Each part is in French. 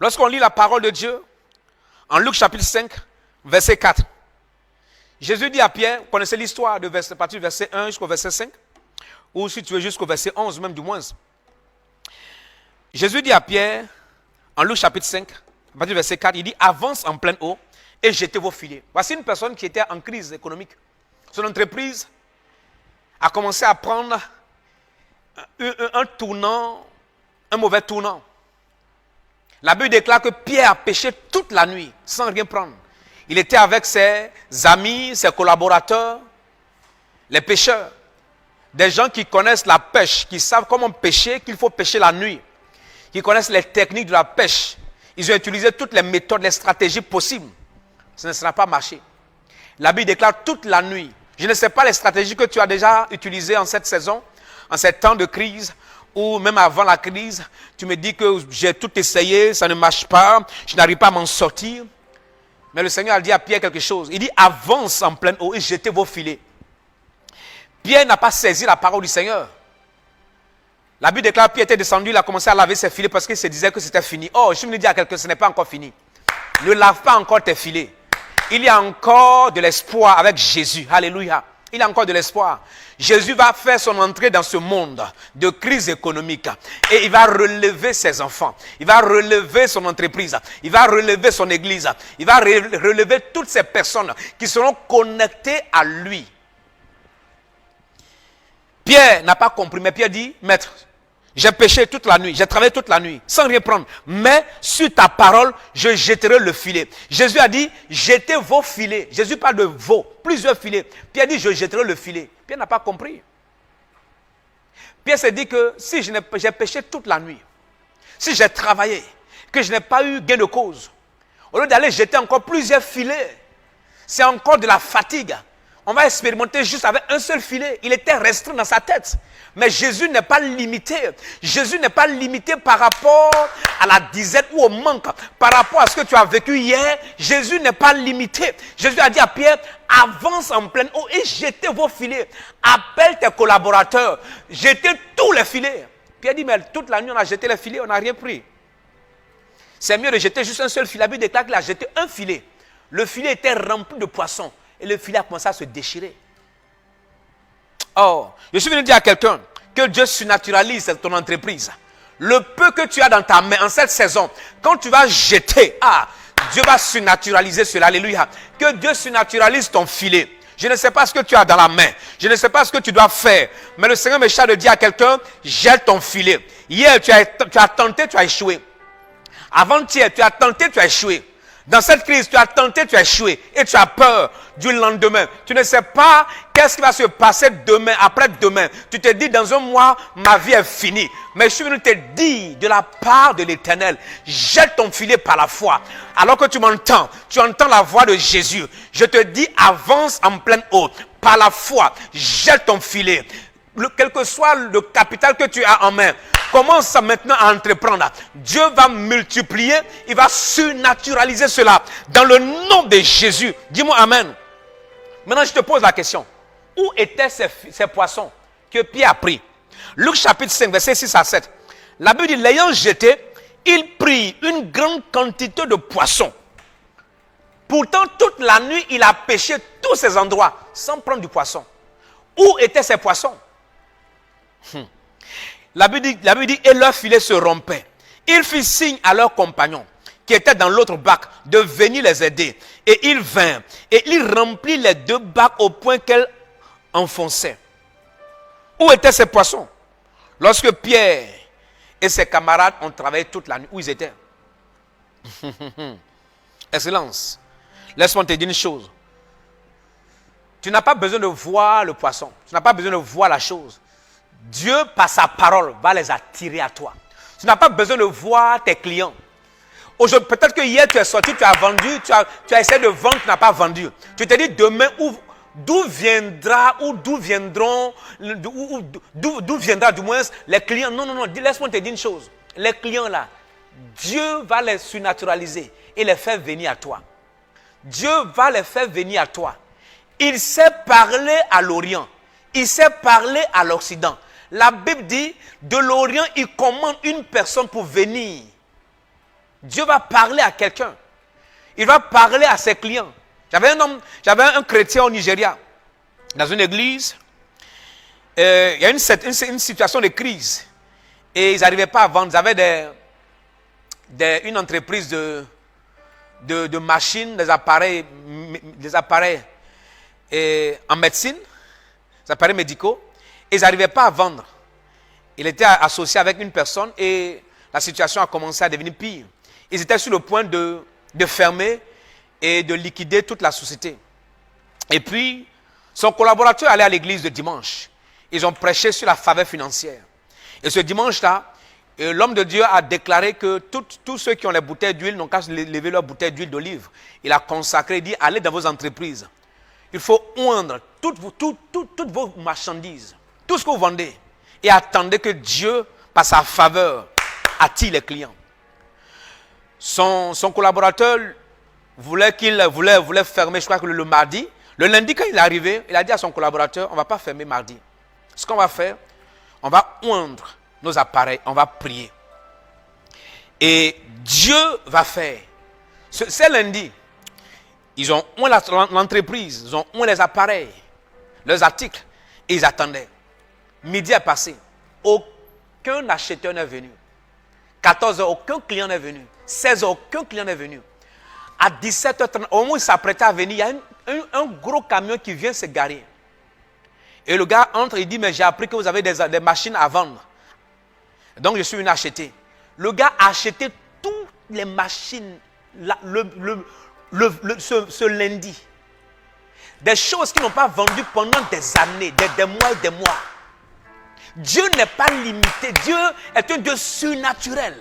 Lorsqu'on lit la parole de Dieu, en Luc chapitre 5, verset 4, Jésus dit à Pierre, vous connaissez l'histoire de à partir du verset 1 jusqu'au verset 5, ou si tu veux jusqu'au verset 11, même du moins. Jésus dit à Pierre, en Luc chapitre 5, à partir du verset 4, il dit, avance en pleine eau et jetez vos filets. Voici une personne qui était en crise économique. Son entreprise a commencé à prendre un tournant, un mauvais tournant. La Bible déclare que Pierre a pêché toute la nuit sans rien prendre. Il était avec ses amis, ses collaborateurs, les pêcheurs. Des gens qui connaissent la pêche, qui savent comment pêcher, qu'il faut pêcher la nuit. Qui connaissent les techniques de la pêche. Ils ont utilisé toutes les méthodes, les stratégies possibles. Ça ne sera pas marché. La Bible déclare toute la nuit. Je ne sais pas les stratégies que tu as déjà utilisées en cette saison, en ces temps de crise, ou même avant la crise. Tu me dis que j'ai tout essayé, ça ne marche pas, je n'arrive pas à m'en sortir. Mais le Seigneur a dit à Pierre quelque chose. Il dit, avance en pleine eau et jetez vos filets. Pierre n'a pas saisi la parole du Seigneur. La Bible déclare que Pierre était descendu, il a commencé à laver ses filets parce qu'il se disait que c'était fini. Oh, je me dis à quelqu'un, ce n'est pas encore fini. Ne lave pas encore tes filets. Il y a encore de l'espoir avec Jésus. Alléluia. Il y a encore de l'espoir. Jésus va faire son entrée dans ce monde de crise économique. Et il va relever ses enfants. Il va relever son entreprise. Il va relever son église. Il va relever toutes ces personnes qui seront connectées à lui. Pierre n'a pas compris, mais Pierre dit, maître, j'ai péché toute la nuit, j'ai travaillé toute la nuit, sans rien prendre. Mais sur ta parole, je jetterai le filet. Jésus a dit, jetez vos filets. Jésus parle de vos, plusieurs filets. Pierre dit, je jetterai le filet. Pierre n'a pas compris. Pierre s'est dit que si j'ai péché toute la nuit, si j'ai travaillé, que je n'ai pas eu gain de cause, au lieu d'aller jeter encore plusieurs filets, c'est encore de la fatigue. On va expérimenter juste avec un seul filet. Il était restreint dans sa tête. Mais Jésus n'est pas limité. Jésus n'est pas limité par rapport à la disette ou au manque. Par rapport à ce que tu as vécu hier, Jésus n'est pas limité. Jésus a dit à Pierre, avance en pleine eau et jetez vos filets. Appelle tes collaborateurs. Jetez tous les filets. Pierre dit, mais toute la nuit on a jeté les filets, on n'a rien pris. C'est mieux de jeter juste un seul filet. La Bible déclare qu'il a jeté un filet. Le filet était rempli de poissons. Et le filet a commencé à se déchirer. Oh, je suis venu dire à quelqu'un que Dieu surnaturalise ton entreprise. Le peu que tu as dans ta main en cette saison, quand tu vas jeter, Dieu va surnaturaliser cela. Alléluia. Que Dieu surnaturalise ton filet. Je ne sais pas ce que tu as dans la main. Je ne sais pas ce que tu dois faire. Mais le Seigneur me charge de dire à quelqu'un, jette ton filet. Hier, tu as tenté, tu as échoué. Avant-hier, tu as tenté, tu as échoué. Dans cette crise, tu as tenté, tu as échoué. Et tu as peur du lendemain. Tu ne sais pas qu'est-ce qui va se passer demain, après-demain. Tu te dis, dans un mois, ma vie est finie. Mais je suis venu te dire, de la part de l'Éternel, jette ton filet par la foi. Alors que tu m'entends, tu entends la voix de Jésus. Je te dis, avance en pleine eau. Par la foi, jette ton filet. Quel que soit le capital que tu as en main, commence maintenant à entreprendre. Dieu va multiplier, il va surnaturaliser cela. Dans le nom de Jésus. Dis-moi amen. Maintenant, je te pose la question. Où étaient ces poissons que Pierre a pris? Luc chapitre 5, verset 6 à 7. La Bible dit, l'ayant jeté, il prit une grande quantité de poissons. Pourtant, toute la nuit, il a pêché tous ces endroits sans prendre du poisson. Où étaient ces poissons? La Bible dit, et leur filet se rompait. Il fit signe à leurs compagnons qui étaient dans l'autre bac de venir les aider. Et ils vinrent. Et il remplit les deux bacs au point qu'elles enfonçaient. Où étaient ces poissons? Lorsque Pierre et ses camarades ont travaillé toute la nuit, où ils étaient? Excellence. Laisse-moi te dire une chose. Tu n'as pas besoin de voir le poisson. Tu n'as pas besoin de voir la chose. Dieu, par sa parole, va les attirer à toi. Tu n'as pas besoin de voir tes clients. Peut-être que hier, tu es sorti, tu as vendu, tu as essayé de vendre, tu n'as pas vendu. Tu te dis demain, d'où viendra du moins les clients. Non, laisse-moi te dire une chose. Les clients là, Dieu va les surnaturaliser et les faire venir à toi. Dieu va les faire venir à toi. Il sait parler à l'Orient. Il sait parler à l'Occident. La Bible dit, de l'Orient, il commande une personne pour venir Dieu va parler à quelqu'un. Il va parler à ses clients. J'avais un chrétien au Nigeria, dans une église. Il y a une situation de crise. Et ils n'arrivaient pas à vendre. Ils avaient une entreprise de machines, des appareils en médecine, des appareils médicaux. Et ils n'arrivaient pas à vendre. Il était associé avec une personne et la situation a commencé à devenir pire. Ils étaient sur le point de fermer et de liquider toute la société. Et puis, son collaborateur allait à l'église le dimanche. Ils ont prêché sur la faveur financière. Et ce dimanche-là, l'homme de Dieu a déclaré que tous ceux qui ont les bouteilles d'huile n'ont qu'à lever leurs bouteilles d'huile d'olive. Il a consacré, il dit, allez dans vos entreprises. Il faut oindre toutes vos marchandises, tout ce que vous vendez. Et attendez que Dieu, par sa faveur, attire les clients. Son collaborateur voulait fermer, je crois que le mardi. Le lundi, quand il est arrivé, il a dit à son collaborateur, on ne va pas fermer mardi. Ce qu'on va faire, on va oindre nos appareils, on va prier. Et Dieu va faire. C'est lundi. Ils ont oint l'entreprise, ils ont oint les appareils, leurs articles, et ils attendaient. Midi est passé. Aucun acheteur n'est venu. 14h, aucun client n'est venu. 16h, aucun client n'est venu. À 17h30, au moment où il s'apprêtait à venir, il y a un gros camion qui vient se garer. Et le gars entre, il dit, mais j'ai appris que vous avez des machines à vendre. Donc je suis venu acheter. Le gars a acheté toutes les machines ce lundi. Des choses qui n'ont pas vendues pendant des années, des mois et des mois. Dieu n'est pas limité. Dieu est un Dieu surnaturel.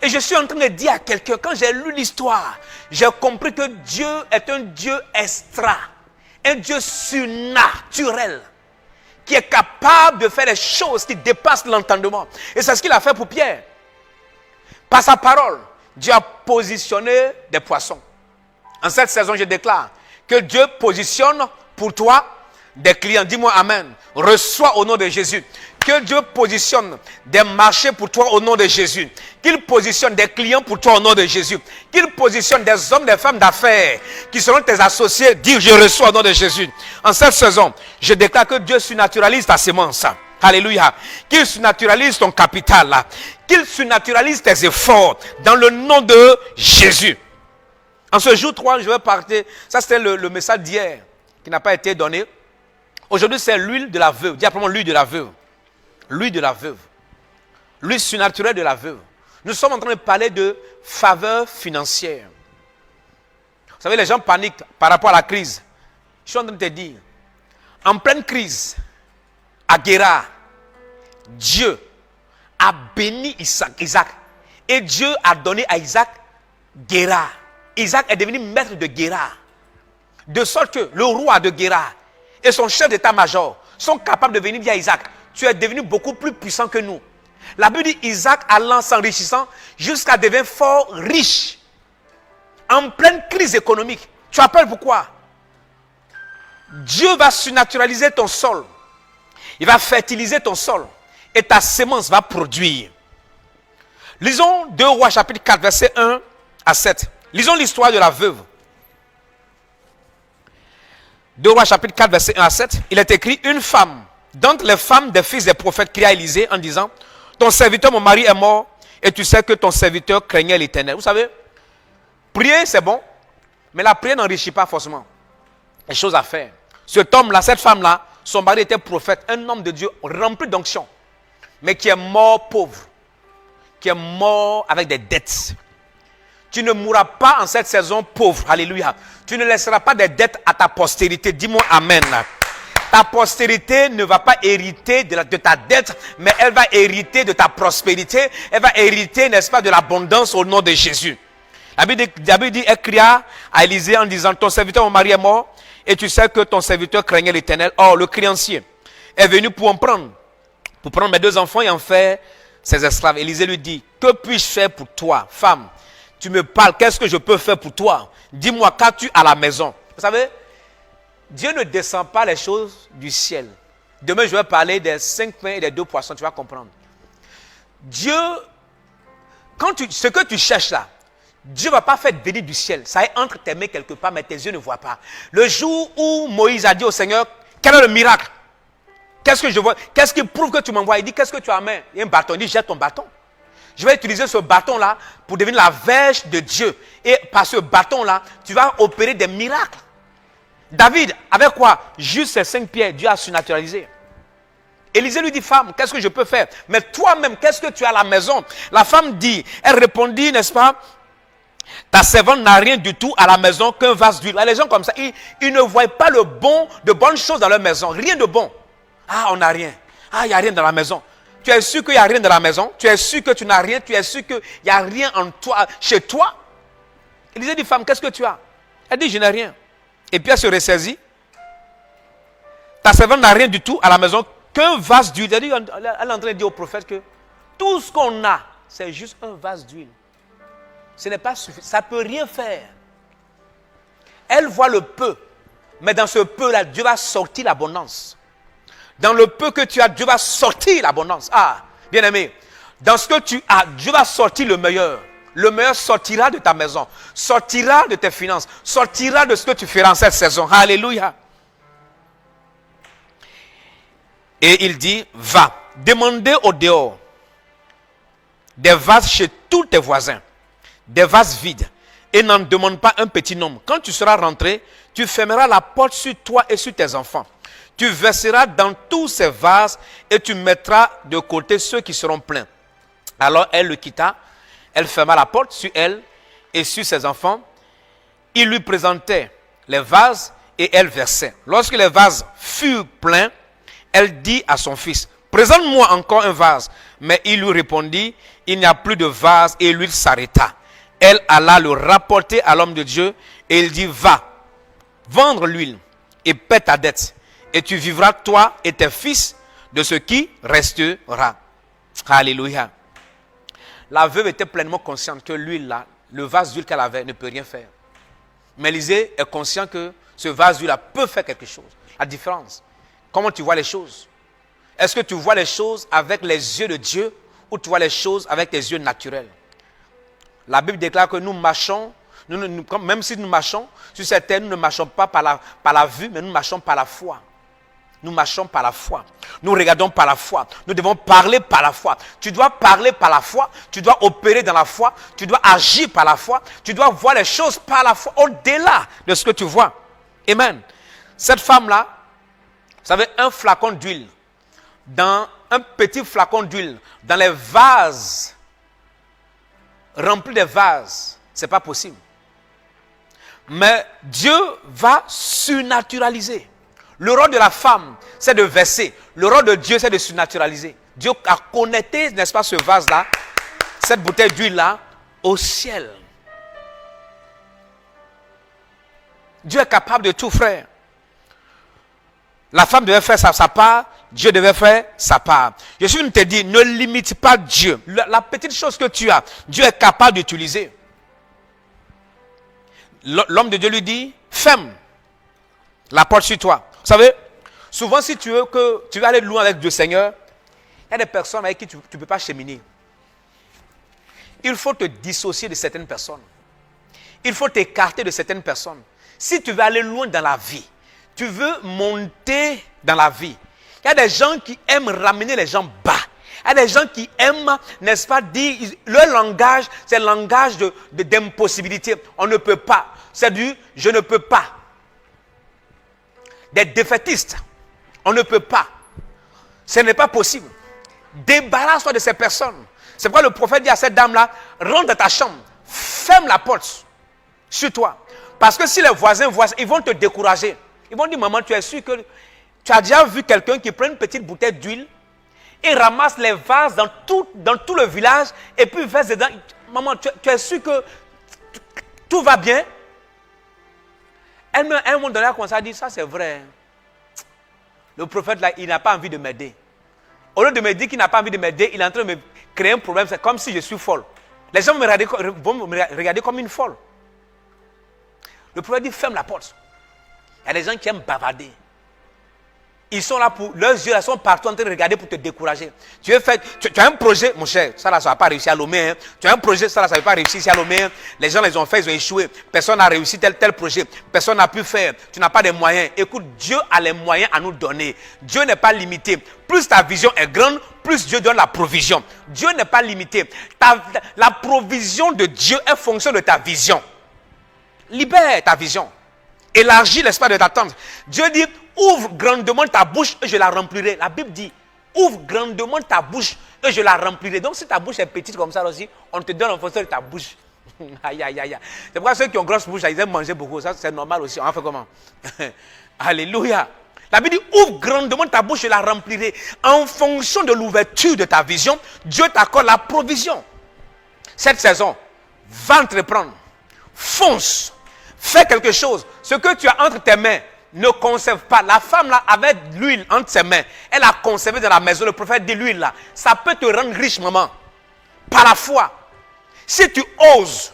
Et je suis en train de dire à quelqu'un, quand j'ai lu l'histoire, j'ai compris que Dieu est un Dieu extra, un Dieu surnaturel, qui est capable de faire des choses qui dépassent l'entendement. Et c'est ce qu'il a fait pour Pierre. Par sa parole, Dieu a positionné des poissons. En cette saison, je déclare que Dieu positionne pour toi des clients. Dis-moi amen. Reçois au nom de Jésus. Que Dieu positionne des marchés pour toi au nom de Jésus. Qu'il positionne des clients pour toi au nom de Jésus. Qu'il positionne des hommes, des femmes d'affaires qui seront tes associés. Dis, je reçois au nom de Jésus. En cette saison, je déclare que Dieu surnaturalise ta semence. Alléluia. Qu'il surnaturalise ton capital. Qu'il surnaturalise tes efforts dans le nom de Jésus. En ce jour 3, je vais partir. Ça, c'était le message d'hier qui n'a pas été donné. Aujourd'hui, c'est l'huile de la veuve. Dis simplement l'huile de la veuve. L'huile de la veuve. L'huile surnaturelle de la veuve. Nous sommes en train de parler de faveur financière. Vous savez, les gens paniquent par rapport à la crise. Je suis en train de te dire, en pleine crise, à Guérar, Dieu a béni Isaac. Et Dieu a donné à Isaac Guérar. Isaac est devenu maître de Guérar. De sorte que le roi de Guérar et son chef d'état-major sont capables de venir dire à Isaac, tu es devenu beaucoup plus puissant que nous. La Bible dit Isaac allant s'enrichissant jusqu'à devenir fort riche. En pleine crise économique. Tu appelles pourquoi? Dieu va surnaturaliser ton sol. Il va fertiliser ton sol. Et ta semence va produire. Lisons 2 Rois chapitre 4 verset 1 à 7. Lisons l'histoire de la veuve. 2 Rois chapitre 4 verset 1 à 7. Il est écrit, une femme d'entre les femmes des fils des prophètes cria à Élisée en disant, ton serviteur, mon mari est mort et tu sais que ton serviteur craignait l'Éternel. Vous savez, prier c'est bon, mais la prière n'enrichit pas forcément. Il y a des choses à faire. Cet homme-là, cette femme-là, son mari était prophète, un homme de Dieu rempli d'onction, mais qui est mort pauvre, qui est mort avec des dettes. Tu ne mourras pas en cette saison pauvre. Alléluia. Tu ne laisseras pas des dettes à ta postérité. Dis-moi amen. Ta postérité ne va pas hériter de ta dette, mais elle va hériter de ta prospérité. Elle va hériter, n'est-ce pas, de l'abondance au nom de Jésus. La Bible dit, elle cria à Élisée en disant, ton serviteur, mon mari est mort, et tu sais que ton serviteur craignait l'Éternel. Or, le créancier est venu pour prendre mes 2 enfants et en faire ses esclaves. Élisée lui dit, que puis-je faire pour toi, femme? Tu me parles, qu'est-ce que je peux faire pour toi? Dis-moi, qu'as-tu à la maison? Vous savez, Dieu ne descend pas les choses du ciel. Demain, je vais parler des 5 pains et des 2 poissons, tu vas comprendre. Dieu, ce que tu cherches là, Dieu ne va pas faire venir du ciel. Ça est entre tes mains quelque part, mais tes yeux ne voient pas. Le jour où Moïse a dit au Seigneur, quel est le miracle? Qu'est-ce que je vois? Qu'est-ce qui prouve que tu m'envoies? Il dit, qu'est-ce que tu as en main? Il y a un bâton. Il dit, jette ton bâton. Je vais utiliser ce bâton-là pour devenir la verge de Dieu. Et par ce bâton-là, tu vas opérer des miracles. David, avec quoi? Juste ses 5 pierres, Dieu a surnaturalisé. Élisée lui dit, femme, qu'est-ce que je peux faire? Mais toi-même, qu'est-ce que tu as à la maison? La femme dit, elle répondit, n'est-ce pas? Ta servante n'a rien du tout à la maison qu'un vase d'huile. Les gens comme ça, ils ne voient pas de bonnes choses dans leur maison. Rien de bon. Ah, on n'a rien. Ah, il n'y a rien dans la maison. Tu es sûr qu'il n'y a rien dans la maison? Tu es sûr que tu n'as rien? Tu es sûr qu'il n'y a rien en toi, chez toi? Élisée dit, femme, qu'est-ce que tu as? Elle dit, je n'ai rien. Et puis elle se ressaisit. Ta servante n'a rien du tout à la maison qu'un vase d'huile. Elle est en train de dire au prophète que tout ce qu'on a, c'est juste un vase d'huile. Ce n'est pas suffisant. Ça ne peut rien faire. Elle voit le peu. Mais dans ce peu-là, Dieu va sortir l'abondance. Dans le peu que tu as, Dieu va sortir l'abondance. Ah, bien-aimé, dans ce que tu as, Dieu va sortir le meilleur. Le meilleur sortira de ta maison, sortira de tes finances, sortira de ce que tu feras en cette saison. Alléluia. Et il dit, va, demandez au dehors des vases chez tous tes voisins, des vases vides, et n'en demande pas un petit nombre. Quand tu seras rentré, tu fermeras la porte sur toi et sur tes enfants. Tu verseras dans tous ces vases et tu mettras de côté ceux qui seront pleins. Alors elle le quitta, elle ferma la porte sur elle et sur ses enfants. Il lui présentait les vases et elle versait. Lorsque les vases furent pleins, elle dit à son fils, présente-moi encore un vase. Mais il lui répondit, il n'y a plus de vase, et l'huile s'arrêta. Elle alla le rapporter à l'homme de Dieu et il dit, va, vendre l'huile et paie ta dette. Et tu vivras, toi et tes fils, de ce qui restera. Alléluia. La veuve était pleinement consciente que l'huile là, le vase d'huile qu'elle avait ne peut rien faire. Mais Élisée est conscient que ce vase d'huile là peut faire quelque chose. La différence. Comment tu vois les choses? Est-ce que tu vois les choses avec les yeux de Dieu ou tu vois les choses avec tes yeux naturels? La Bible déclare que nous marchons, même si nous marchons sur cette terre, nous ne marchons pas par la vue, mais nous marchons par la foi. Nous marchons par la foi. Nous regardons par la foi. Nous devons parler par la foi. Tu dois parler par la foi. Tu dois opérer dans la foi. Tu dois agir par la foi. Tu dois voir les choses par la foi, au-delà de ce que tu vois. Amen. Cette femme-là, vous savez, un flacon d'huile, un petit flacon d'huile, dans les vases, remplis de vases, ce n'est pas possible. Mais Dieu va surnaturaliser. Le rôle de la femme, c'est de verser. Le rôle de Dieu, c'est de surnaturaliser. Dieu a connecté, n'est-ce pas, ce vase-là, cette bouteille d'huile-là, au ciel. Dieu est capable de tout, frère. La femme devait faire sa part, Dieu devait faire sa part. Je suis venu te dire, ne limite pas Dieu. La petite chose que tu as, Dieu est capable d'utiliser. L'homme de Dieu lui dit, ferme la porte sur toi. Vous savez, souvent si tu veux aller loin avec Dieu Seigneur, il y a des personnes avec qui tu ne peux pas cheminer. Il faut te dissocier de certaines personnes. Il faut t'écarter de certaines personnes. Si tu veux aller loin dans la vie, tu veux monter dans la vie, il y a des gens qui aiment ramener les gens bas. Il y a des gens qui aiment, n'est-ce pas, dire, leur langage, c'est le langage d'impossibilité. On ne peut pas. C'est du je ne peux pas. Des défaitistes. On ne peut pas. Ce n'est pas possible. Débarrasse-toi de ces personnes. C'est pourquoi le prophète dit à cette dame-là, rentre dans ta chambre, ferme la porte sur toi. Parce que si les voisins voient, ils vont te décourager. Ils vont dire, maman, tu es sûr que tu as déjà vu quelqu'un qui prend une petite bouteille d'huile et ramasse les vases dans tout le village et puis verse dedans. Maman, tu es sûr que tout va bien? Elle à un moment donné, elle a commencé à dire, ça c'est vrai. Le prophète là, il n'a pas envie de m'aider. Au lieu de me dire qu'il n'a pas envie de m'aider, il est en train de me créer un problème. C'est comme si je suis folle. Les gens vont me regarder comme une folle. Le prophète dit, ferme la porte. Il y a des gens qui aiment bavarder. Ils sont là pour, leurs yeux là sont partout en train de regarder pour te décourager. Tu as un projet, mon cher, ça là, ça va pas réussir à Lomé. Hein. Tu as un projet, ça là, ça va pas réussir ici à Lomé. Hein. Les gens les ont fait, ils ont échoué. Personne n'a réussi tel projet. Personne n'a pu faire. Tu n'as pas de moyens. Écoute, Dieu a les moyens à nous donner. Dieu n'est pas limité. Plus ta vision est grande, plus Dieu donne la provision. Dieu n'est pas limité. La provision de Dieu est fonction de ta vision. Libère ta vision. Élargis l'espace de ta tente. Dieu dit, ouvre grandement ta bouche et je la remplirai. La Bible dit, ouvre grandement ta bouche et je la remplirai. Donc si ta bouche est petite comme ça aussi, on te donne en fonction de ta bouche. Aïe, aïe, aïe. C'est pourquoi ceux qui ont grosse bouche, ils aiment manger beaucoup. Ça, c'est normal aussi. On fait comment? Alléluia. La Bible dit, ouvre grandement ta bouche et je la remplirai. En fonction de l'ouverture de ta vision, Dieu t'accorde la provision. Cette saison, va entreprendre. Fonce. Fais quelque chose. Ce que tu as entre tes mains, ne conserve pas. La femme là avait l'huile entre ses mains. Elle a conservé dans la maison. Le prophète dit l'huile là. Ça peut te rendre riche, maman. Par la foi. Si tu oses.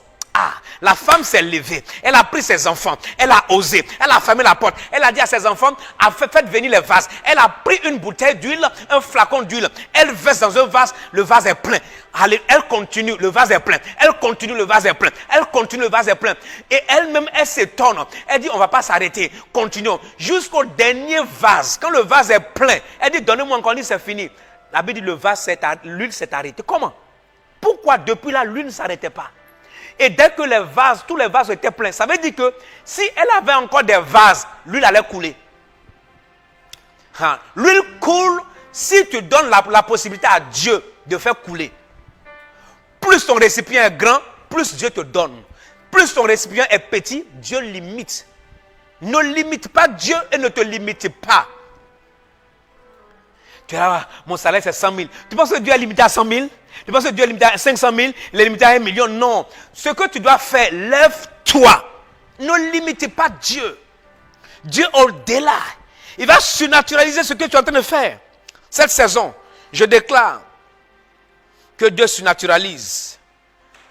La femme s'est levée. Elle a pris ses enfants. Elle a osé. Elle a fermé la porte. Elle a dit à ses enfants, faites venir les vases. Elle a pris une bouteille d'huile, un flacon d'huile. Elle verse dans un vase. Le vase est plein. Allez, elle continue. Le vase est plein. Elle continue. Le vase est plein. Elle continue. Le vase est plein. Et elle-même, elle s'étonne. Elle dit, on ne va pas s'arrêter. Continuons. Jusqu'au dernier vase. Quand le vase est plein, elle dit, donnez-moi encore. Elle dit, c'est fini. La Bible dit, l'huile s'est arrêtée. Comment? Pourquoi depuis là, l'huile ne s'arrêtait pas? Et dès que tous les vases étaient pleins, ça veut dire que si elle avait encore des vases, l'huile allait couler. L'huile coule si tu donnes la possibilité à Dieu de faire couler. Plus ton récipient est grand, plus Dieu te donne. Plus ton récipient est petit, Dieu limite. Ne limite pas Dieu et ne te limite pas. Tu as, mon salaire c'est 100 000. Tu penses que Dieu est limité à 100 000? Tu penses que Dieu est limité à 500 000? Il est limité à 1 million? Non. Ce que tu dois faire, lève-toi. Ne limite pas Dieu. Dieu au-delà. Il va surnaturaliser ce que tu es en train de faire. Cette saison, je déclare que Dieu surnaturalise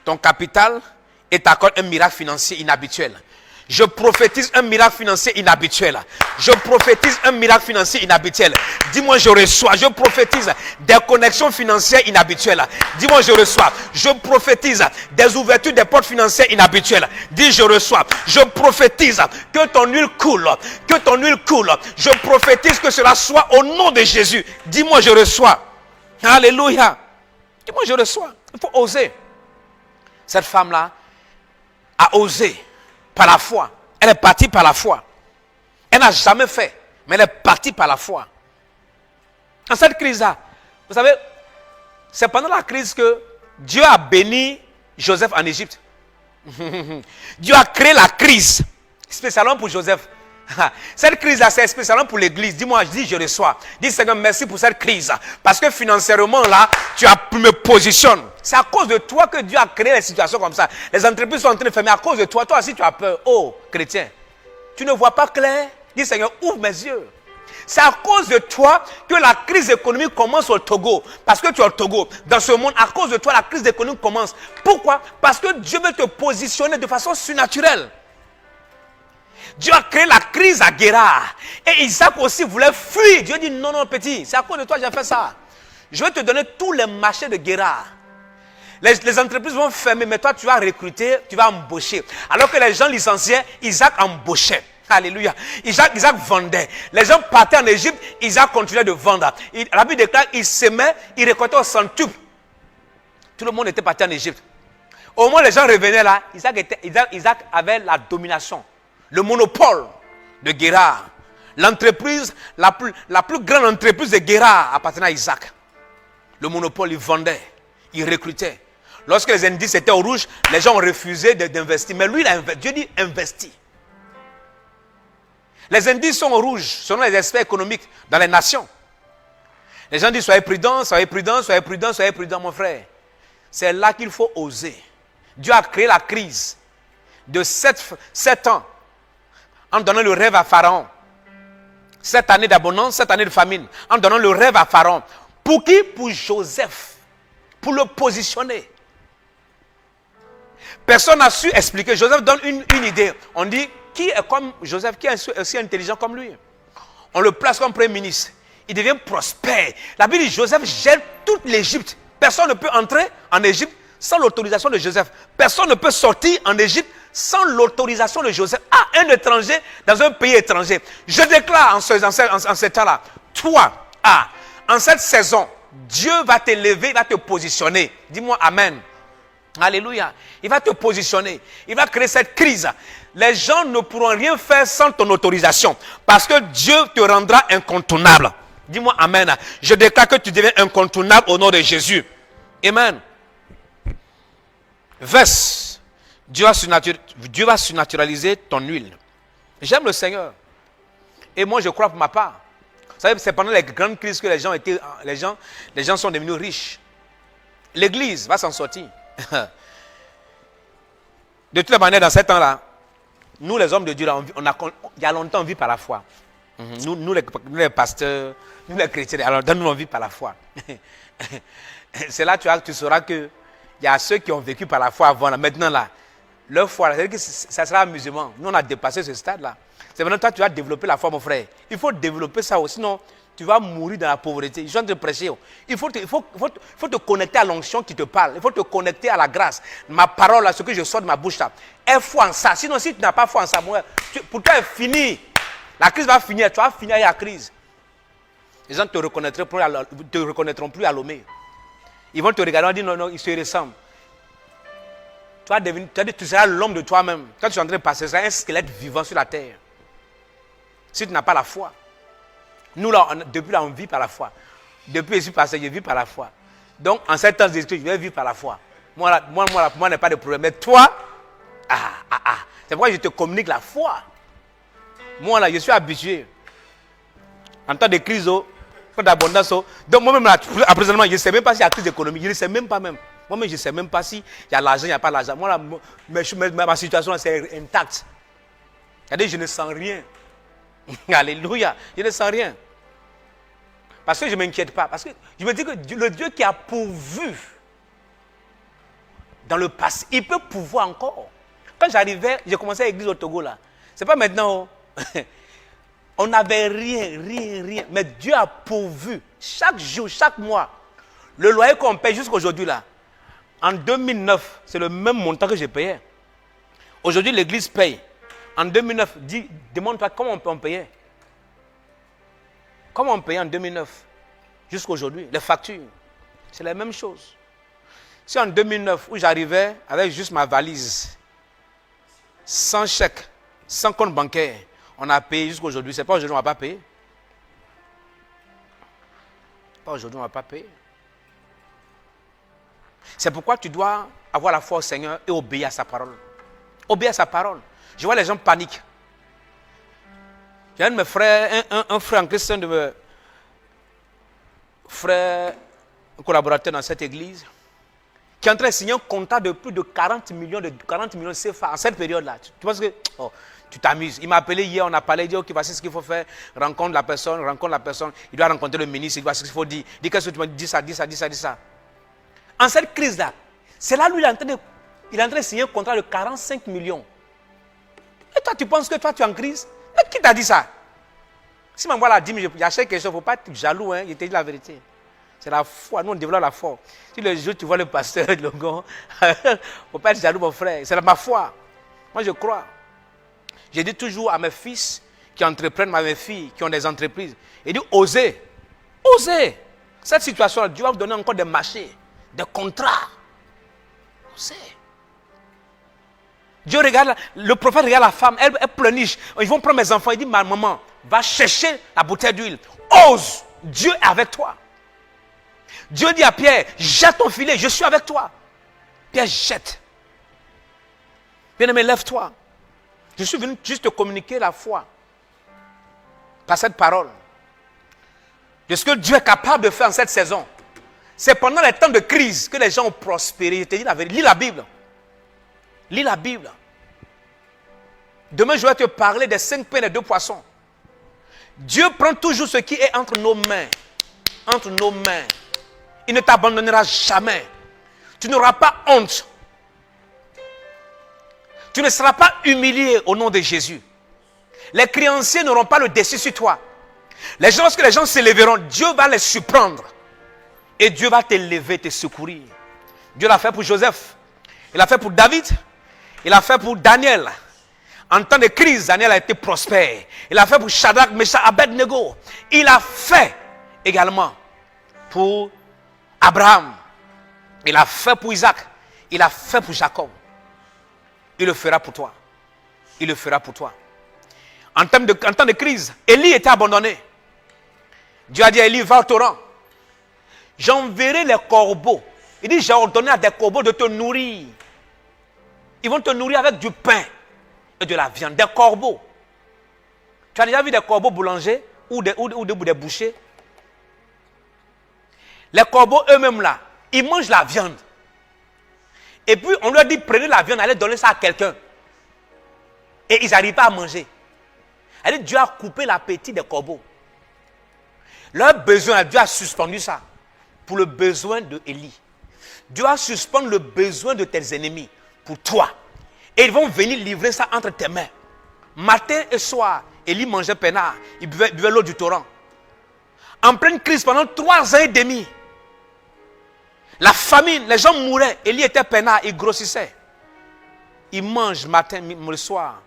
ton capital et t'accorde un miracle financier inhabituel. Je prophétise un miracle financier inhabituel. Je prophétise un miracle financier inhabituel. Dis-moi, je reçois. Je prophétise des connexions financières inhabituelles. Dis-moi, je reçois. Je prophétise des ouvertures des portes financières inhabituelles. Dis, je reçois. Je prophétise que ton huile coule. Que ton huile coule. Je prophétise que cela soit au nom de Jésus. Dis-moi, je reçois. Alléluia. Dis-moi, je reçois. Il faut oser. Cette femme-là a osé. Par la foi. Elle est partie par la foi. Elle n'a jamais fait, mais elle est partie par la foi. En cette crise-là, vous savez, c'est pendant la crise que Dieu a béni Joseph en Égypte. Dieu a créé la crise, spécialement pour Joseph. Cette crise-là, c'est spécialement pour l'église. Dis-moi, dis, je reçois. Dis, Seigneur, merci pour cette crise. Parce que financièrement, là, tu as pu me positionner. C'est à cause de toi que Dieu a créé les situations comme ça. Les entreprises sont en train de fermer à cause de toi. Toi aussi, tu as peur. Oh, chrétien, tu ne vois pas clair? Dis, Seigneur, ouvre mes yeux. C'est à cause de toi que la crise économique commence au Togo. Parce que tu es au Togo. Dans ce monde, à cause de toi, la crise économique commence. Pourquoi? Parce que Dieu veut te positionner de façon surnaturelle. Dieu a créé la crise à Guérard. Et Isaac aussi voulait fuir. Dieu dit, non, non, petit, c'est à cause de toi que j'ai fait ça. Je vais te donner tous les marchés de Guérard. Les entreprises vont fermer, mais toi, tu vas recruter, tu vas embaucher. Alors que les gens licenciés, Isaac embauchait. Alléluia. Isaac vendait. Les gens partaient en Égypte, Isaac continuait de vendre. La Bible déclare, il s'aimait, il récoltait au centuple. Tout le monde était parti en Égypte. Au moment où les gens revenaient là, Isaac avait la domination. Le monopole de Guérard. L'entreprise, la plus grande entreprise de Guérard appartenait à Isaac. Le monopole, il vendait, il recrutait. Lorsque les indices étaient au rouge, les gens ont refusé d'investir. Mais lui, Dieu dit investis. Les indices sont au rouge, selon les experts économiques dans les nations. Les gens disent, soyez prudents, soyez prudents, soyez prudents, soyez prudents, mon frère. C'est là qu'il faut oser. Dieu a créé la crise de 7 ans. En donnant le rêve à Pharaon. 7 années d'abondance, 7 années de famine. En donnant le rêve à Pharaon. Pour qui? Pour Joseph. Pour le positionner. Personne n'a su expliquer. Joseph donne une idée. On dit, qui est comme Joseph, qui est aussi intelligent comme lui? On le place comme premier ministre. Il devient prospère. La Bible dit Joseph gère toute l'Égypte. Personne ne peut entrer en Égypte sans l'autorisation de Joseph. Personne ne peut sortir en Égypte sans l'autorisation de Joseph. Ah, un étranger dans un pays étranger. Je déclare en ce temps-là, toi, en cette saison, Dieu va t'élever, il va te positionner. Dis-moi Amen. Alléluia. Il va te positionner. Il va créer cette crise. Les gens ne pourront rien faire sans ton autorisation. Parce que Dieu te rendra incontournable. Dis-moi Amen. Je déclare que tu deviens incontournable au nom de Jésus. Amen. Verse. Dieu va surnaturaliser ton huile. J'aime le Seigneur. Et moi, je crois pour ma part. Vous savez, c'est pendant les grandes crises que les gens sont devenus riches. L'Église va s'en sortir. De toute manière, dans ces temps-là, nous les hommes de Dieu, il y a longtemps on vit par la foi. Nous les pasteurs, nous les chrétiens, alors nous on vit par la foi. C'est là que tu sauras que il y a ceux qui ont vécu par la foi avant. Là. Maintenant, là, leur foi, c'est-à-dire que ça sera amusement. Nous, on a dépassé ce stade-là. C'est maintenant toi, tu vas développer la foi, mon frère. Il faut développer ça aussi, sinon tu vas mourir dans la pauvreté. Je viens de te prêcher. Il faut te connecter à l'onction qui te parle. Il faut te connecter à la grâce. Ma parole, là, ce que je sors de ma bouche, là, aie foi en ça. Sinon, si tu n'as pas foi en ça, pour toi, c'est fini. La crise va finir. Tu vas finir avec la crise. Les gens ne te reconnaîtront plus à Lomé. Ils vont te regarder et dire non, ils se ressemblent. Tu seras l'homme de toi-même. Quand tu es en train de passer, tu seras un squelette vivant sur la terre. Si tu n'as pas la foi. Nous, là, depuis là, on vit par la foi. Depuis que je suis passé, je vis par la foi. Donc, en 7 ans d'esprit, je vais vivre par la foi. Moi, pour moi, il n'y a pas de problème. Mais toi, c'est pourquoi je te communique la foi. Moi, là, je suis habitué. En temps de crise, d'abondance. Donc, moi-même, là, à présent, je ne sais même pas s'il y a crise économique. Je ne sais même pas même. Moi-même, je ne sais même pas s'il y a l'argent, il n'y a pas l'argent. Moi, là, ma situation, c'est intacte. C'est-à-dire, je ne sens rien. Alléluia. Je ne sens rien. Parce que je ne m'inquiète pas. Parce que je me dis que le Dieu qui a pourvu dans le passé, il peut pouvoir encore. Quand j'arrivais, j'ai commencé à l'église au Togo là. C'est pas maintenant. On n'avait rien. Mais Dieu a pourvu. Chaque jour, chaque mois. Le loyer qu'on paye jusqu'à aujourd'hui là. En 2009, c'est le même montant que j'ai payé. Aujourd'hui, l'église paye. En 2009, demande-toi comment on payait. Comment on payait en 2009 jusqu'à aujourd'hui, les factures. C'est la même chose. Si en 2009, où j'arrivais avec juste ma valise, sans chèque, sans compte bancaire, on a payé jusqu'à aujourd'hui, c'est pas aujourd'hui on ne va pas payer. Pas aujourd'hui on ne va pas payer. C'est pourquoi tu dois avoir la foi au Seigneur et obéir à sa parole. Obéir à sa parole. Je vois les gens paniquent. J'ai un de mes frères, un frère en Christ, un collaborateur dans cette église, qui est en train de signer un contrat de plus de 40 millions de CFA en cette période-là. Tu penses que tu t'amuses. Il m'a appelé hier, on a parlé, il dit ok, voici ce qu'il faut faire. Rencontre la personne, il doit rencontrer le ministre, il doit ce qu'il faut dire. Dis qu'est-ce que tu m'as dit, ça. En cette crise-là, c'est là où il est en train de signer un contrat de 45 millions. Et toi, tu penses que toi, tu es en crise? Mais qui t'a dit ça? Si m'envoie la 10 000, il y a quelque chose, il ne faut pas être jaloux, hein, il te dit la vérité. C'est la foi, nous on développe la foi. Si le jour tu vois le pasteur de Logon, il ne faut pas être jaloux, mon frère. C'est ma foi. Moi, je crois. Je dis toujours à mes fils qui entreprennent, à mes filles qui ont des entreprises, et dit osez. Cette situation-là, Dieu va vous donner encore des marchés, des contrats. Osez. Dieu regarde, le prophète regarde la femme, elle pleurniche. Ils vont prendre mes enfants, il dit, ma maman, va chercher la bouteille d'huile. Ose, Dieu est avec toi. Dieu dit à Pierre, jette ton filet, je suis avec toi. Pierre jette. Bien-aimé, lève-toi. Je suis venu juste te communiquer la foi. Par cette parole. De ce que Dieu est capable de faire en cette saison. C'est pendant les temps de crise que les gens ont prospéré. Je te dis la vérité. Lis la Bible. Lis la Bible. Demain, je vais te parler des 5 pains et des 2 poissons. Dieu prend toujours ce qui est entre nos mains. Entre nos mains. Il ne t'abandonnera jamais. Tu n'auras pas honte. Tu ne seras pas humilié au nom de Jésus. Les créanciers n'auront pas le dessus sur toi. Lorsque les gens s'élèveront, Dieu va les surprendre. Et Dieu va t'élever, te secourir. Dieu l'a fait pour Joseph. Il l'a fait pour David. Il l'a fait pour Daniel. En temps de crise, Daniel a été prospère. Il l'a fait pour Shadrach, Meshach, Abednego. Il a fait également pour Abraham. Il a fait pour Isaac. Il a fait pour Jacob. Il le fera pour toi. Il le fera pour toi. En temps de crise, Élie était abandonné. Dieu a dit à Élie, va au torrent. J'enverrai les corbeaux. Il dit, j'ai ordonné à des corbeaux de te nourrir. Ils vont te nourrir avec du pain et de la viande. Des corbeaux. Tu as déjà vu des corbeaux boulangers ou des bouchers? Les corbeaux eux-mêmes là, ils mangent la viande. Et puis on leur dit, prenez la viande, allez donner ça à quelqu'un. Et ils n'arrivent pas à manger. Elle dit, Dieu a coupé l'appétit des corbeaux. Leur besoin, Dieu a suspendu ça pour le besoin de Élie. Dieu va suspendre le besoin de tes ennemis pour toi. Et ils vont venir livrer ça entre tes mains. Matin et soir, Élie mangeait peinard. Il buvait l'eau du torrent. En pleine crise, pendant 3 ans et demi, la famine, les gens mouraient. Élie était peinard, il grossissait. Il mange matin, le soir.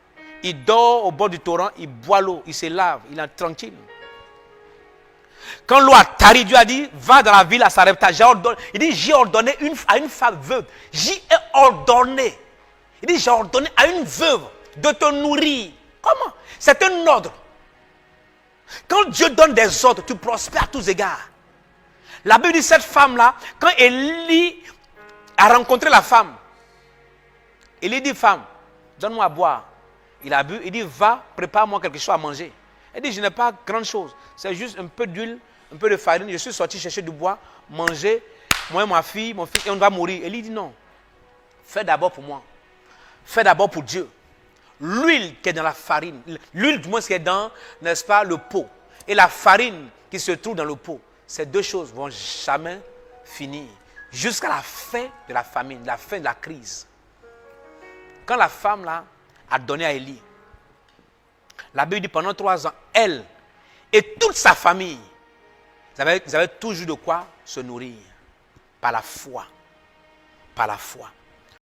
Il dort au bord du torrent, il boit l'eau, il se lave, il est tranquille. Quand l'eau a tari, Dieu a dit, va dans la ville à Sarepta. Il dit, j'ai ordonné à une femme veuve. J'y ai ordonné. Il dit, j'ai ordonné à une veuve de te nourrir. Comment? C'est un ordre. Quand Dieu donne des ordres, tu prospères à tous égards. La Bible dit, cette femme-là, quand Élie a rencontré la femme, Élie dit, femme, donne-moi à boire. Il a bu, il dit, va, prépare-moi quelque chose à manger. Elle dit, je n'ai pas grand chose. C'est juste un peu d'huile, un peu de farine. Je suis sorti chercher du bois, manger. Moi et ma fille, mon fils, et on va mourir. Elle dit, non. Fais d'abord pour moi. Fais d'abord pour Dieu. L'huile qui est dans la farine, l'huile du moins qui est dans, n'est-ce pas, le pot. Et la farine qui se trouve dans le pot. Ces deux choses ne vont jamais finir. Jusqu'à la fin de la famine, la fin de la crise. Quand la femme là a donné à Élie, la Bible dit pendant 3 ans, elle et toute sa famille, ils avaient toujours de quoi se nourrir. Par la foi. Par la foi.